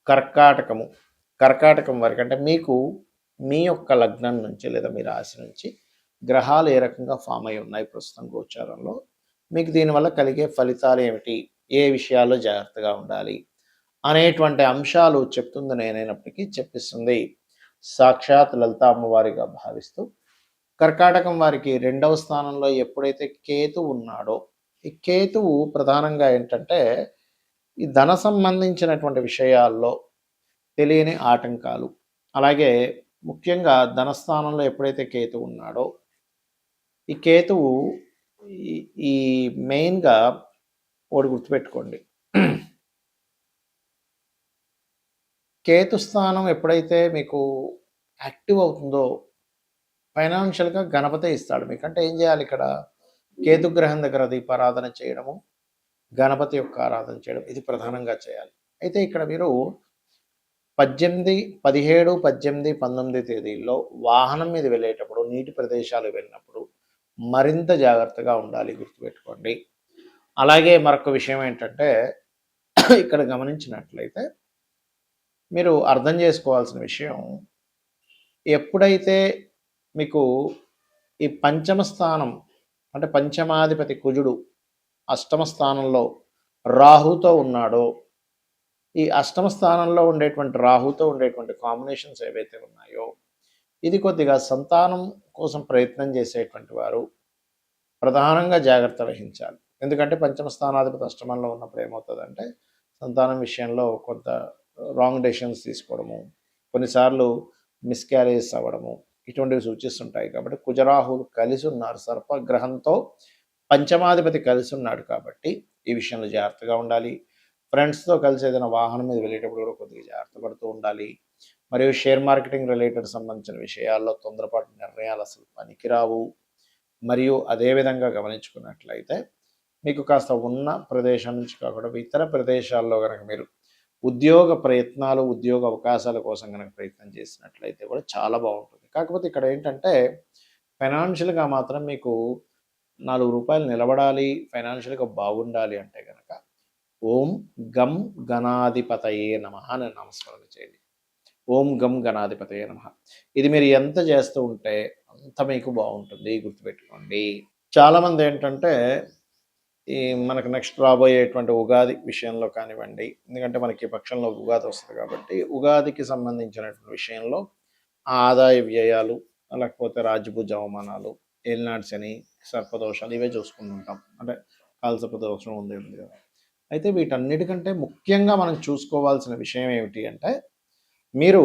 కర్కాటకము. కర్కాటకం వారికి అంటే మీకు మీ యొక్క లగ్నం నుంచి లేదా మీ రాశి నుంచి గ్రహాలు ఏ రకంగా ఫామ్ అయి ఉన్నాయి ప్రస్తుతం గోచారంలో, మీకు దీనివల్ల కలిగే ఫలితాలు ఏమిటి, ఏ విషయాల్లో జాగ్రత్తగా ఉండాలి అనేటువంటి అంశాలు చెప్తుంది నేనైనప్పటికీ చెప్పిస్తుంది సాక్షాత్ లలిత అమ్మవారిగా భావిస్తూ, కర్కాటకం వారికి రెండవ స్థానంలో ఎప్పుడైతే కేతువు ఉన్నాడో, ఈ కేతువు ప్రధానంగా ఏంటంటే ఈ ధన సంబంధించినటువంటి విషయాల్లో తెలియని ఆటంకాలు, అలాగే ముఖ్యంగా ధనస్థానంలో ఎప్పుడైతే కేతువు ఉన్నాడో, ఈ కేతువు ఈ మెయిన్గా ఒకటి గుర్తుపెట్టుకోండి, కేతు స్థానం ఎప్పుడైతే మీకు యాక్టివ్ అవుతుందో ఫైనాన్షియల్గా గణపతే ఇస్తాడు మీకు. అంటే ఏం చేయాలి ఇక్కడ, కేతుగ్రహం దగ్గర దీపారాధన చేయడము, గణపతి యొక్క ఆరాధన చేయడం, ఇది ప్రధానంగా చేయాలి. అయితే ఇక్కడ మీరు 17, 17, 18, 19 తేదీల్లో వాహనం మీద వెళ్ళేటప్పుడు, నీటి ప్రదేశాలు వెళ్ళినప్పుడు మరింత జాగ్రత్తగా ఉండాలి, గుర్తుపెట్టుకోండి. అలాగే మరొక విషయం ఏంటంటే ఇక్కడ గమనించినట్లయితే మీరు అర్థం చేసుకోవాల్సిన విషయం, ఎప్పుడైతే మీకు ఈ పంచమ స్థానం అంటే పంచమాధిపతి కుజుడు అష్టమ స్థానంలో రాహుతో ఉన్నాడో, ఈ అష్టమ స్థానంలో ఉండేటువంటి రాహుతో ఉండేటువంటి కాంబినేషన్స్ ఏవైతే ఉన్నాయో, ఇది కొద్దిగా సంతానం కోసం ప్రయత్నం చేసేటువంటి వారు ప్రధానంగా జాగ్రత్త వహించాలి. ఎందుకంటే పంచమ స్థానాధిపతి అష్టమంలో ఉన్నప్పుడు ఏమవుతుందంటే సంతానం విషయంలో కొంత రాంగ్ డెసిషన్స్ తీసుకోవడము, కొన్నిసార్లు మిస్క్యారేజ్ అవ్వడము, ఇటువంటివి సూచిస్తుంటాయి. కాబట్టి కుజరాహులు కలిసి ఉన్నారు, సర్పగ్రహంతో పంచమాధిపతి కలిసి ఉన్నాడు కాబట్టి ఈ విషయంలో జాగ్రత్తగా ఉండాలి. ఫ్రెండ్స్తో కలిసి ఏదైనా వాహనం మీద వెళ్ళేటప్పుడు కూడా కొద్దిగా జాగ్రత్త పడుతూ ఉండాలి. మరియు షేర్ మార్కెటింగ్ రిలేటెడ్ సంబంధించిన విషయాల్లో తొందరపాటు నిర్ణయాలు అసలు పనికిరావు. మరియు అదేవిధంగా గమనించుకున్నట్లయితే మీకు కాస్త ఉన్న ప్రదేశం నుంచి కాకుండా ఇతర ప్రదేశాల్లో కనుక మీరు ఉద్యోగ ప్రయత్నాలు, ఉద్యోగ అవకాశాల కోసం కనుక ప్రయత్నం చేసినట్లయితే కూడా చాలా బాగుంటుంది. కాకపోతే ఇక్కడ ఏంటంటే ఫైనాన్షియల్గా మాత్రం మీకు 4 రూపాయలు నిలబడాలి, ఫైనాన్షియల్గా బాగుండాలి అంటే కనుక ఓం గం గణాధిపతయే నమః అని నామస్మరణ చేయండి. ఓం గం గణాధిపతయే నమః. ఇది మీరు ఎంత చేస్తూ ఉంటే అంత మీకు బాగుంటుంది, గుర్తుపెట్టుకోండి. చాలామంది ఏంటంటే ఈ మనకు నెక్స్ట్ రాబోయేటువంటి ఉగాది విషయంలో కానివ్వండి, ఎందుకంటే మనకి పక్షంలో ఉగాది వస్తుంది కాబట్టి ఉగాదికి సంబంధించినటువంటి విషయంలో ఆదాయ వ్యయాలు, లేకపోతే రాజ్యభుజ అవమానాలు, ఏలినాటి శని, సర్పదోషాలు ఇవే చూసుకుంటుంటాం. అంటే కాలసర్ప దోషం ఉంది కదా. అయితే వీటన్నిటికంటే ముఖ్యంగా మనం చూసుకోవాల్సిన విషయం ఏమిటి అంటే, మీరు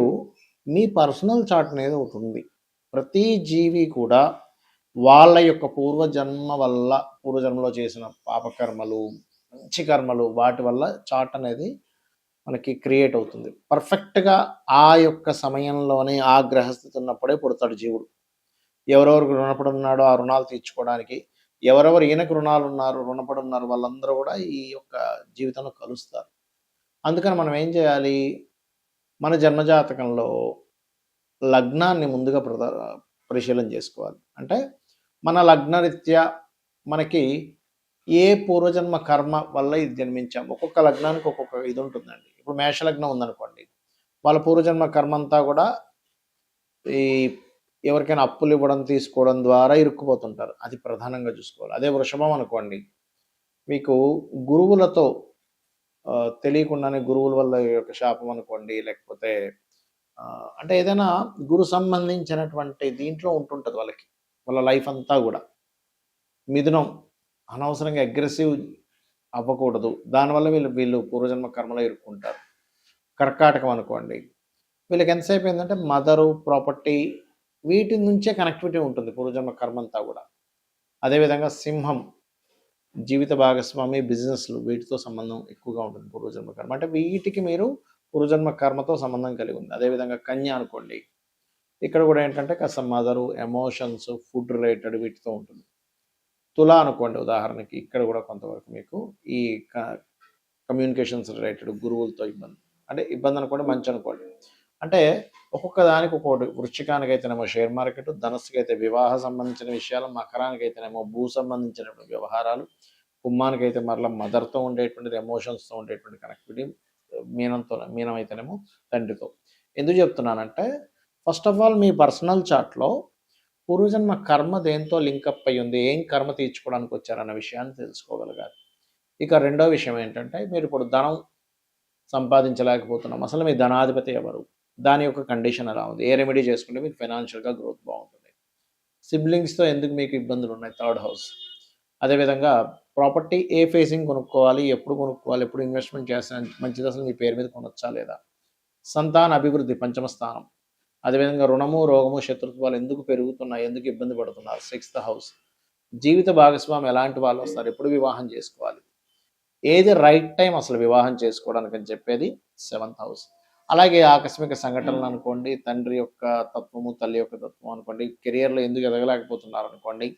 మీ పర్సనల్ చార్ట్ అనేది ఒకటి ఉంది. ప్రతి జీవి కూడా వాళ్ళ యొక్క పూర్వజన్మలో చేసిన పాపకర్మలు, మంచి కర్మలు, వాటి వల్ల చార్ట్ అనేది మనకి క్రియేట్ అవుతుంది. పర్ఫెక్ట్గా ఆ యొక్క సమయంలోనే ఆ గ్రహస్థితి ఉన్నప్పుడే పుడతాడు జీవుడు. ఎవరెవరికి రుణపడి ఉన్నాడో ఆ రుణాలు తీర్చుకోవడానికి, ఎవరెవరు ఈయనకు రుణపడి ఉన్నారు వాళ్ళందరూ కూడా ఈ యొక్క జీవితంలో కలుస్తారు. అందుకని మనం ఏం చేయాలి, మన జన్మజాతకంలో లగ్నాన్ని ముందుగా పరిశీలన చేసుకోవాలి. అంటే మన లగ్నరీత్యా మనకి ఏ పూర్వజన్మ కర్మ వల్ల ఇది జన్మించాం. ఒక్కొక్క లగ్నానికి ఒక్కొక్క ఇది ఉంటుందండి. ఇప్పుడు మేషలగ్నం ఉందనుకోండి, వాళ్ళ పూర్వజన్మ కర్మ అంతా కూడా ఈ ఎవరికైనా అప్పులు ఇవ్వడం, తీసుకోవడం ద్వారా ఇరుక్కుపోతుంటారు. అది ప్రధానంగా చూసుకోవాలి. అదే వృషభం అనుకోండి, మీకు గురువులతో తెలియకుండానే గురువుల వల్ల యొక్క శాపం అనుకోండి, లేకపోతే అంటే ఏదైనా గురు సంబంధించినటువంటి దీంట్లో ఉంటుంటుంది వాళ్ళకి, వాళ్ళ లైఫ్ అంతా కూడా. మిథునం, అనవసరంగా అగ్రెసివ్ అవ్వకూడదు, దానివల్ల వీళ్ళు పూర్వజన్మ కర్మలో ఇరుక్కుంటారు. కర్కాటకం అనుకోండి, వీళ్ళకి ఎంతసేపు ఏంటంటే మదరు, ప్రాపర్టీ, వీటి నుంచే కనెక్టివిటీ ఉంటుంది పూర్వజన్మ కర్మ అంతా కూడా. అదేవిధంగా సింహం, జీవిత భాగస్వామి, బిజినెస్లు, వీటితో సంబంధం ఎక్కువగా ఉంటుంది పూర్వజన్మ కర్మ. అంటే వీటికి మీరు పూర్వజన్మ కర్మతో సంబంధం కలిగి ఉంది. అదేవిధంగా కన్య అనుకోండి, ఇక్కడ కూడా ఏంటంటే కాస్త మదరు, ఎమోషన్స్, ఫుడ్ రిలేటెడ్ వీటితో ఉంటుంది. తులా అనుకోండి ఉదాహరణకి, ఇక్కడ కూడా కొంతవరకు మీకు ఈ కమ్యూనికేషన్స్ రిలేటెడ్, గురువులతో ఇబ్బంది, అంటే ఇబ్బంది అనుకోండి, మంచి అనుకోండి. అంటే ఒక్కొక్క దానికి ఒక్కొక్కటి. వృశ్చికానికి అయితేనేమో షేర్ మార్కెట్, ధనస్సుకి అయితే వివాహ సంబంధించిన విషయాలు, మకరానికి అయితేనేమో భూ సంబంధించినటువంటి వ్యవహారాలు, కుంభానికి అయితే మరలా మదర్తో ఉండేటువంటిది, ఎమోషన్స్తో ఉండేటువంటి కనెక్టివిటీ, మీనం అయితేనేమో తండ్రితో. ఎందుకు చెప్తున్నానంటే, ఫస్ట్ ఆఫ్ ఆల్ మీ పర్సనల్ చార్ట్‌లో పూర్వజన్మ కర్మ దేనితో లింకప్ అయ్యి ఉంది, ఏం కర్మ తీర్చుకోవడానికి వచ్చారన్న విషయాన్ని తెలుసుకోగలగాలి. ఇక రెండో విషయం ఏంటంటే, మీరిప్పుడు ధనం సంపాదించలేకపోతున్నాం. అసలు మీ ధనాధిపతి ఎవరు? దాని యొక్క కండిషన్ ఎలా ఉంది? ఏ రెమెడీ చేసుకుంటే మీకు ఫైనాన్షియల్‌గా గ్రోత్ బావుంటుంది? సిబ్లింగ్స్‌తో ఎందుకు మీకు ఇబ్బందులున్నాయి? Third house. అదేవిధంగా ప్రాపర్టీ ఏ ఫేసింగ్ కొనుక్కోవాలి? ఎప్పుడు కొనుక్కోవాలి? ఎప్పుడు ఇన్వెస్ట్‌మెంట్ చేస్తే మంచిది? అసలు మీ పేరు మీద కొనొచ్చా లేదా? సంతాన అభివృద్ధి పంచమ స్థానం. అదేవిధంగా రుణము, రోగము, శత్రుత్వాలు ఎందుకు పెరుగుతున్నాయి? ఎందుకు ఇబ్బంది పడుతున్నారు? Sixth house. జీవిత భాగస్వామి ఎలాంటి వాళ్ళు వస్తారు? ఎప్పుడు వివాహం చేసుకోవాలి? ఏది రైట్ టైం అసలు వివాహం చేసుకోవడానికి అని చెప్పేది సెవెంత్ హౌస్. అలాగే ఆకస్మిక సంఘటనలు అనుకోండి, తండ్రి యొక్క తత్వము, తల్లి యొక్క తత్వం అనుకోండి, కెరియర్‌లో ఎందుకు ఎదగలేకపోతున్నారు అనుకోండి.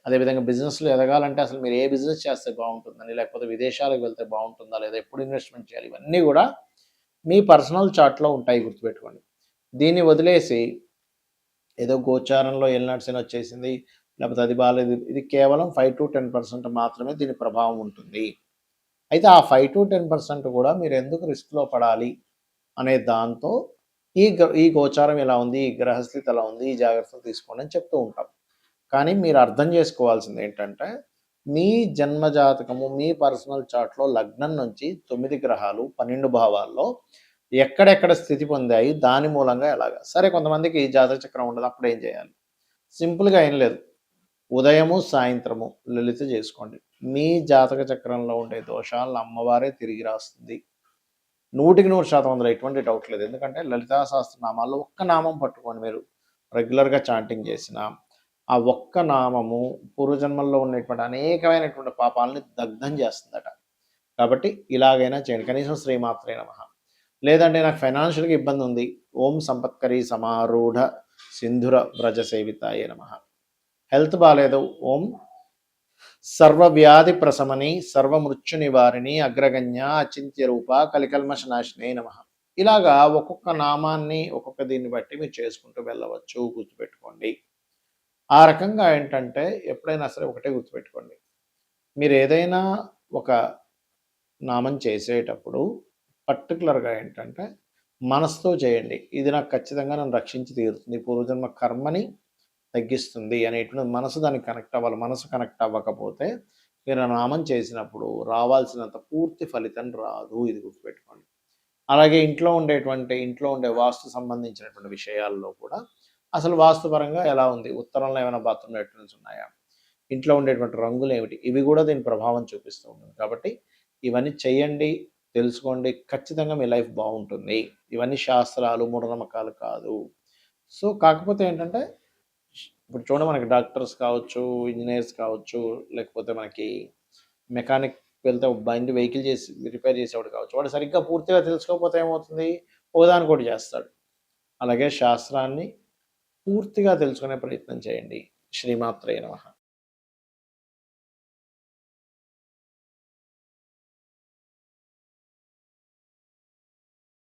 అదేవిధంగా బిజినెస్‌లో ఎదగాలంటే అసలు మీరు ఏ బిజినెస్ చేస్తే బాగుంటుందని, లేకపోతే విదేశాలకు వెళ్తే బాగుంటుందా లేదా, ఎప్పుడు ఇన్వెస్ట్‌మెంట్ చేయాలి, ఇవన్నీ కూడా మీ పర్సనల్ చార్ట్‌లో ఉంటాయి, గుర్తుపెట్టుకోండి. దీన్ని వదిలేసి ఏదో గోచారంలో ఏలినాటి వచ్చేసింది, లేకపోతే అది బాలేదు, ఇది కేవలం 5-10% మాత్రమే దీని ప్రభావం ఉంటుంది. అయితే ఆ 5-10% కూడా మీరు ఎందుకు రిస్క్‌లో పడాలి అనే దాంతో ఈ గోచారం ఎలా ఉంది, ఈ గ్రహస్థితి ఎలా ఉంది, ఈ జాగ్రత్తలు తీసుకోండి అని చెప్తూ ఉంటాం. కానీ మీరు అర్థం చేసుకోవాల్సింది ఏంటంటే, మీ జన్మ జాతకము, మీ పర్సనల్ చార్ట్‌లో లగ్నం నుంచి 9 గ్రహాలు 12 భావాల్లో ఎక్కడెక్కడ స్థితి పొందాయి, దాని మూలంగా ఎలాగా. సరే, కొంతమందికి జాతక చక్రం ఉండదు, అప్పుడు ఏం చేయాలి? సింపుల్‌గా ఏం లేదు. ఉదయము, సాయంత్రము లలిత చేసుకోండి. మీ జాతక చక్రంలో ఉండే దోషాలను అమ్మవారే తిరిగి రాస్తుంది. 100% అందులో ఎటువంటి డౌట్ లేదు. ఎందుకంటే లలితా సహస్రనామాల్లో ఒక్క నామం పట్టుకొని మీరు రెగ్యులర్‌గా చాంటింగ్ చేసిన, ఆ ఒక్క నామము పూర్వజన్మల్లో ఉన్నటువంటి అనేకమైనటువంటి పాపాలని దగ్ధం చేస్తుందట. కాబట్టి ఇలాగైనా చేయండి. కనీసం శ్రీమాత్రే నమః. లేదంటే నాకు ఫైనాన్షియల్‌గా ఇబ్బంది ఉంది. ఓం సంపత్కరీ సమారూఢ సింధుర వ్రజ సేవితాయే నమః. హెల్త్ బాలేదు. ఓం సర్వవ్యాధి ప్రశమని సర్వమృత్యు నివారిణి అగ్రగణ్య అచింత్య రూప కలికల్మష నాశినే నమః. ఇలాగా ఒక్కొక్క నామాన్ని ఒక్కొక్క దీన్ని బట్టి మీరు చేసుకుంటూ వెళ్ళవచ్చు, గుర్తుపెట్టుకోండి. ఆ రకంగా ఏంటంటే ఎప్పుడైనా సరే ఒకటే గుర్తుపెట్టుకోండి. మీరు ఏదైనా ఒక నామం చేసేటప్పుడు పర్టికులర్‌గా ఏంటంటే మనసుతో చేయండి. ఇది నాకు ఖచ్చితంగా నన్ను రక్షించి తీరుతుంది, పూర్వజన్మ కర్మని తగ్గిస్తుంది అనేటువంటి మనసు దానికి కనెక్ట్ అవ్వాలి. మనసు కనెక్ట్ అవ్వకపోతే మీరు ఆ నామం చేసినప్పుడు రావాల్సినంత పూర్తి ఫలితం రాదు. ఇది గుర్తుపెట్టుకోండి. అలాగే ఇంట్లో ఉండే వాస్తు సంబంధించినటువంటి విషయాల్లో కూడా అసలు వాస్తుపరంగా ఎలా ఉంది? ఉత్తరంలో ఏమైనా బాత్రూమ్ లెట్రిన్స్ ఉన్నాయా? ఇంట్లో ఉండేటువంటి రంగులు ఏమిటి? ఇవి కూడా దీని ప్రభావం చూపిస్తూ ఉంటుంది. కాబట్టి ఇవన్నీ చేయండి, తెలుసుకోండి. ఖచ్చితంగా మీ లైఫ్ బాగుంటుంది. ఇవన్నీ శాస్త్రాలు, మూఢనమ్మకాలు కాదు. సో, కాకపోతే ఏంటంటే ఇప్పుడు చూడండి, మనకి డాక్టర్స్ కావచ్చు, ఇంజినీర్స్ కావచ్చు, లేకపోతే మనకి మెకానిక్ వెళ్తే బండి వెహికల్ చేసి రిపేర్ చేసేవాడు కావచ్చు. వాడు సరిగ్గా పూర్తిగా తెలుసుకోకపోతే ఏమవుతుంది? ఒకదానికొకటి చేస్తాడు. అలాగే శాస్త్రాన్ని పూర్తిగా తెలుసుకునే ప్రయత్నం చేయండి. శ్రీమాత్రే నమః.